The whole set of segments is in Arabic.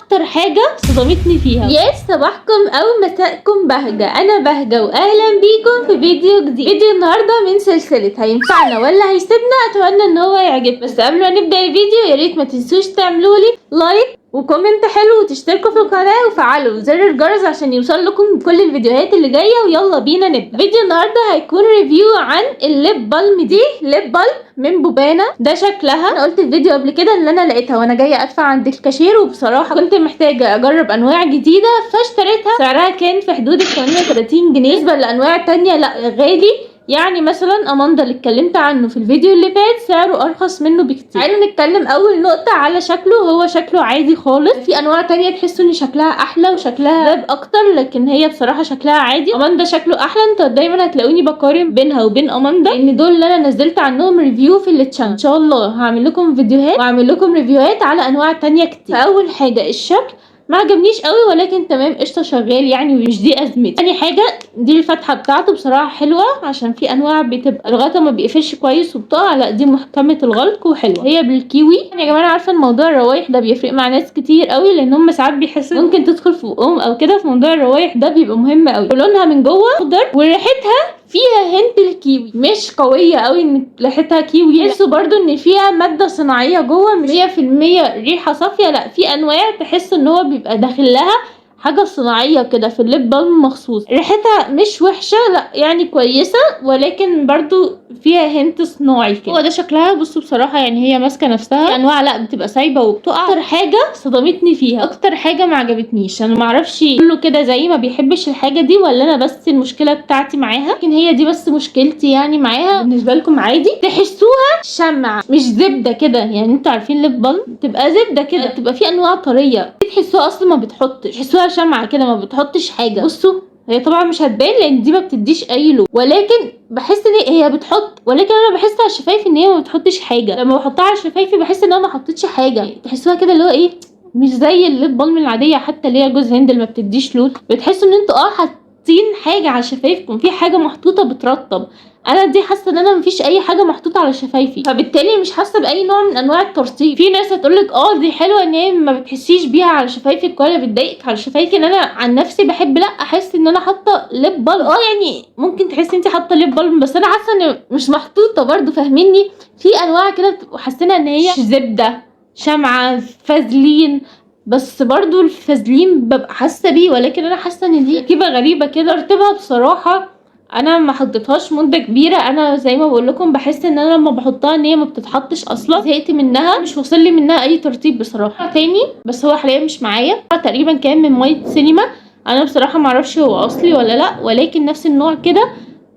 اكتر حاجه صدمتني فيها. يا صباحكم او مساءكم بهجه، انا بهجه واهلا بيكم في فيديو جديد. فيديو النهارده من سلسله هينفعنا ولا هيسيبنا. اتمنى ان هو يعجبكم، بس قبل ما نبدا الفيديو يا ريت ما تنسوش تعملوا لي لايك وكومنت حلو وتشتركوا في القناه وفعلوا زر الجرس عشان يوصل لكم كل الفيديوهات اللي جايه. ويلا بينا نبدا. فيديو النهارده هيكون ريفيو عن الليب بالم. دي ليب بالم من بوبانا. ده شكلها. انا قلت الفيديو قبل كده ان انا لقيتها وانا جايه ادفع عند الكاشير، وبصراحه كنت محتاجه اجرب انواع جديده فاشتريتها. سعرها كان في حدود 38 جنيه. بالنسبه لانواع تانية لا غالي، يعني مثلا اماندا اللي اتكلمت عنه في الفيديو اللي فات سعره ارخص منه بكتير. تعالوا نتكلم اول نقطه على شكله. هو شكله عادي خالص. في انواع تانية تحسوا ان شكلها احلى وشكلها لاب اكتر، لكن هي بصراحه شكلها عادي. اماندا شكله احلى. انتوا دايما هتلاقوني بقارن بينها وبين اماندا، لان دول اللي انا نزلت عنهم ريفيو في التشانل. ان شاء الله هعمل لكم فيديوهات واعمل لكم ريفيوهات على انواع تانية كتير. فاول حاجه الشكل ما عجبنيش قوي، ولكن تمام قشطه شغال يعني، ومش دي ازمتي. تاني حاجه دي الفتحه بتاعته بصراحه حلوه، عشان في انواع بتبقى الغطا ما بيقفلش كويس وبتقع، لا دي محكمه الغلق وحلوه. هي بالكيوي. يعني يا جماعه عارفه الموضوع الروايح ده بيفرق مع ناس كتير قوي، لان هم ساعات بيحسوا ممكن تدخل في بقهم او كده. في موضوع الروايح ده بيبقى مهم قوي. ولونها من جوه اخضر وريحتها فيها هنت الكيوي، مش قويه قوي ان ريحتها كيوي. تحسوا برضو ان فيها ماده صناعيه جوه، مش 100% ريحه صافيه. لا، في انواع تحس ان هو بيبقى داخل لها حاجه صناعيه كده في الليب بالم مخصوص. ريحتها مش وحشه، لا يعني كويسه، ولكن برضو فيها هنت صناعي كده. هو ده شكلها. بصوا بصراحه يعني هي ماسكه نفسها. انواع لا بتبقى سايبه وبتقع. اكتر حاجه صدمتني فيها، اكتر حاجه ما عجبتنيش، انا ما اعرفش كله كده زي ما بيحبش الحاجه دي ولا انا بس المشكله بتاعتي معاها، لكن هي دي بس مشكلتي يعني معاها. بالنسبه لكم عادي. تحسوها شمعه مش زبده كده. يعني انتوا عارفين الليب بالم تبقى زبده كده، تبقى في انواع طريه. تحسوها اصلا ما بتحطش، تحسوها شمعه كده ما بتحطش حاجه. بصوا هي طبعا مش هتبان لان دي ما بتديش اي لون، ولكن بحس ان هي بتحط، ولكن انا بحس على الشفايف ان هي ما بتحطش حاجه. لما بحطها على شفايفي بحس ان انا ما حطيتش حاجه. تحسوها كده اللي هو ايه، مش زي الليب بالم العاديه حتى اللي هي جوز هند اللي ما بتديش لون. بتحسوا ان انتوا حاطين حاجه على شفايفكم، في حاجه محطوطه بترطب. انا دي حاسه ان انا مفيش اي حاجه محطوطه على شفايفي، فبالتالي مش حاسه باي نوع من انواع الترطيب. في ناس هتقولك دي حلوه ان هي ما بتحسيش بيها على شفايفك ولا بتضايقك على شفايفك. انا عن نفسي بحب لا احس ان انا حاطه ليب بالم. يعني ممكن تحسي انت حاطه ليب بالم، بس انا حاسه ان مش محطوطه برضو. فاهميني؟ في انواع كده بتبقوا حاسينها ان هي زبده، شمعه، فازلين. بس برضو الفازلين ببقى حاسه بيه، ولكن انا حاسه ان دي تركيبه غريبه كده. ترتيبها بصراحه انا ما حطيتهاش مده كبيره. انا زي ما بقول لكم بحس ان انا لما بحطها ان هي ما بتتحطش اصلا. زهقت منها، مش واصل لي منها اي ترطيب بصراحه. تاني بس هو حاليا مش معايا. تقريبا كان من ماية سينما. انا بصراحه ما اعرفش هو اصلي ولا لا، ولكن نفس النوع كده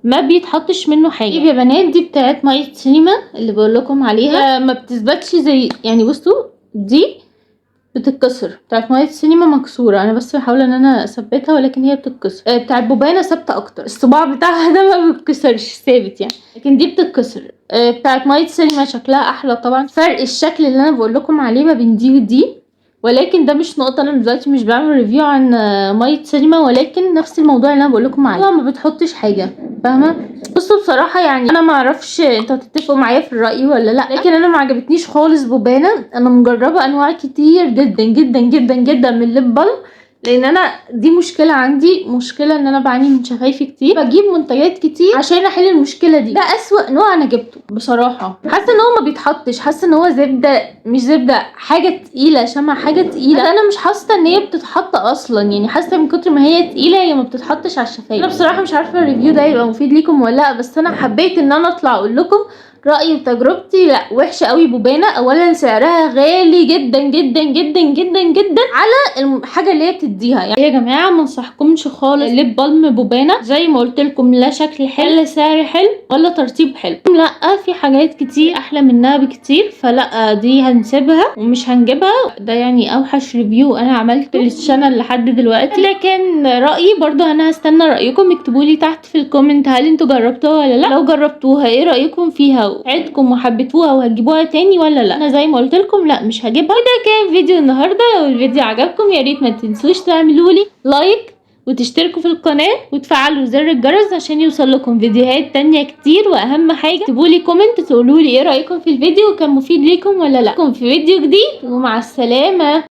ما بيتحطش منه حاجه. يا بنات دي بتاعت ماية سينما اللي بقول لكم عليها، ما بتثبتش زي يعني. بصوا دي بتتكسر. بتاعت ماية السينما مكسوره، انا بس بحاول ان انا اثبتها ولكن هي بتتكسر. بتاعت بوبانا ثابته اكتر، الصباع بتاعها ده ما بيتكسرش ثابت يعني، لكن دي بتتكسر. بتاعت ماية السينما شكلها احلى طبعا. فرق الشكل اللي انا بقول لكم عليه ما بين دي ودي، ولكن ده مش نقطه. انا دلوقتي مش بعمل ريفيو عن ماية سينما، ولكن نفس الموضوع اللي انا بقول لكم عليه. ما بتحطش حاجه، فاهمه؟ بصوا بصراحه يعني انا ما اعرفش انتوا هتتفقوا معايا في الراي ولا لا، لكن انا ما عجبتنيش خالص بوبانا. انا مجربه انواع كتير جدا جدا جدا جدا من الليب بالم، لان انا دي مشكله عندي، مشكله ان انا بعاني من شفايفي كتير. بجيب منتجات كتير عشان احل المشكله دي. ده اسوأ نوع انا جبته بصراحه. حاسه ان هو ما بيتحطش، حاسه ان هو زبده، مش زبده، حاجه تقيله، شمع حاجه تقيله. انا مش حاسه ان هي بتتحط اصلا، يعني حاسه من كتر ما هي تقيله هي ما بتتحطش على الشفايف. انا بصراحه مش عارفه الريفيو ده يبقى مفيد ليكم ولا لا، بس انا حبيت ان انا اطلع اقول لكم رأيي وتجربتي. لا وحشه قوي بوبانا. اولا سعرها غالي جدا جدا جدا جدا جدا على الحاجه اللي هي بتديها. يعني يا جماعه ما انصحكمش خالص ليب بالم بوبانا. زي ما قلت لكم لا شكل حلو ولا سعر حلو ولا ترتيب حلو. لا في حاجات كتير احلى منها بكتير، فلا دي هنسيبها ومش هنجيبها. ده يعني اوحش ريفيو انا عملته للشانل لحد دلوقتي. لكن رايي برضو انا هستنى رايكم. اكتبوا لي تحت في الكومنت هل انتوا جربتوها ولا لا. لو جربتوها ايه رايكم فيها، وعدتكم وحبيتوها وهتجيبوها تاني ولا لا. انا زي ما قلت لكم لا مش هجيبها. ده كان فيديو النهارده. لو الفيديو عجبكم يا ريت ما تنسوش تعملوا لي لايك وتشتركوا في القناه وتفعلوا زر الجرس عشان يوصل لكم فيديوهات تانية كتير. واهم حاجه اكتبوا لي كومنت تقولوا لي ايه رايكم في الفيديو وكان مفيد ليكم ولا لا. في فيديو جديد ومع السلامه.